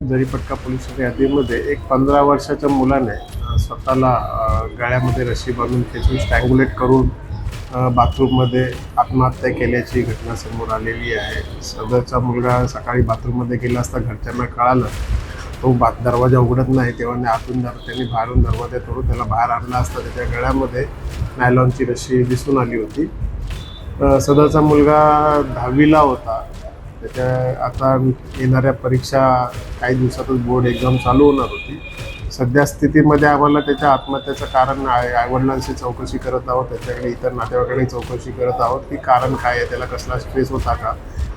Jaripatka police यादीमध्ये एक 15 वर्षाच्या मुलाने स्वतःला गळ्यामध्ये रशी बांधून खेचून स्ट्रँग्युलेट करून बाथरूममध्ये आत्महत्या केल्याची घटना समोर आलेली आहे. सदरचा मुलगा सकाळी बाथरूममध्ये गेला असता घरच्यांना कळालं. तो दरवाजा उघडत नाही तेव्हा त्यांनी बाहेरून दरवाजा तोडून त्याला बाहेर आणला असता त्याच्या गळ्यामध्ये नायलॉनची रशी दिसून आली होती. सदरचा मुलगा 10वीला होता. त्याच्या आता येणाऱ्या परीक्षा काही दिवसातच बोर्ड एक्झाम चालू होणार होती. सध्या स्थितीमध्ये आम्हाला त्याच्या आत्महत्येचं कारण आईवडिलांशी चौकशी करत आहोत, त्याच्याकडे इतर नातेवाईकांनी चौकशी करत आहोत की कारण काय आहे, त्याला कसला स्ट्रेस होता का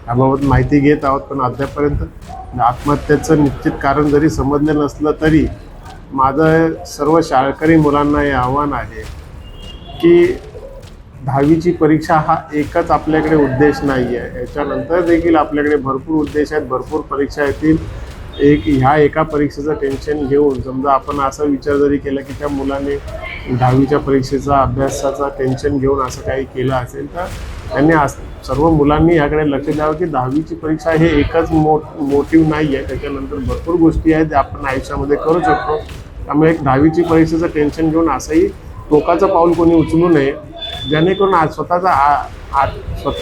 याबाबत माहिती घेत आहोत. पण अद्यापपर्यंत आत्महत्येचं निश्चित कारण जरी समजलं नसलं तरी माझं सर्व शाळकरी मुलांना हे आव्हान आहे की 10वीची परीक्षा हा एकच आपल्याकडे उद्देश नाही आहे. याच्यानंतर देखील आपल्याकडे भरपूर उद्देश आहेत, भरपूर परीक्षा येतील. ह्या एका परीक्षेचं टेन्शन घेऊन समजा आपण असा विचार जरी केला की त्या मुलाने 10वीच्या परीक्षेचा अभ्यासाचा टेन्शन घेऊन असं काही केलं असेल तर त्यांनी सर्व मुलांनी ह्याकडे लक्ष द्यावं की 10वीची परीक्षा हे एकच मोटिव्ह नाही आहे. त्याच्यानंतर भरपूर गोष्टी आहेत ज्या आपण आयुष्यामध्ये करू शकतो. त्यामुळे एक 10वीची परीक्षेचं टेन्शन घेऊन असंही टोकाचं पाऊल कोणी उचलू नये, जेणेकरून स्वतः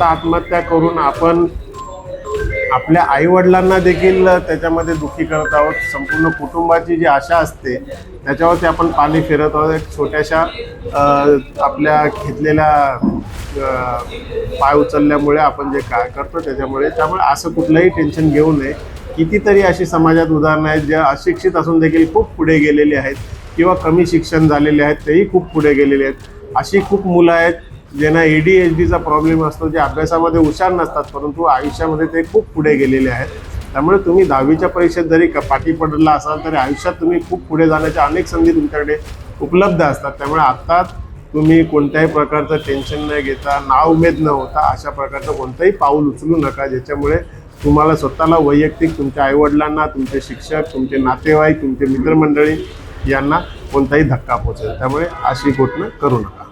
आत्महत्या करून आपण आपल्या आईवडिलांना देखील त्याच्यामध्ये दुःखी करत आहोत. संपूर्ण कुटुंबाची जी आशा असते त्याच्यावरती आपण पाणी फिरत आहोत. एक छोट्याशा आपल्या घेतलेल्या पाय उचलल्यामुळे आपण जे काय करतो त्यामुळे असं कुठलंही टेन्शन घेऊ नये. कितीतरी अशी समाजात उदाहरणं आहेत ज्या अशिक्षित असून देखील खूप पुढे गेलेले आहेत किंवा कमी शिक्षण झालेले आहेत तेही खूप पुढे गेलेले आहेत. अशी खूप मुलं आहेत ज्यांना ADHDचा प्रॉब्लेम असतो, जे अभ्यासामध्ये हुशार नसतात परंतु आयुष्यामध्ये ते खूप पुढे गेलेले आहेत. त्यामुळे तुम्ही 10वीच्या परीक्षेत जरी पाठी पडला असाल तरी आयुष्यात तुम्ही खूप पुढे जाण्याच्या अनेक संधी तुमच्याकडे उपलब्ध असतात. त्यामुळे आत्ता तुम्ही कोणत्याही प्रकारचं टेन्शन न घेता, नाउमेद न होता अशा प्रकारचं कोणतंही पाऊल उचलू नका ज्याच्यामुळे तुम्हाला स्वतःला वैयक्तिक, तुमच्या आईवडिलांना, तुमचे शिक्षक, तुमचे नातेवाईक, तुमचे मित्रमंडळी यांना कोणताही धक्का पोहोचेल. त्यामुळे अशी घटना करू नका.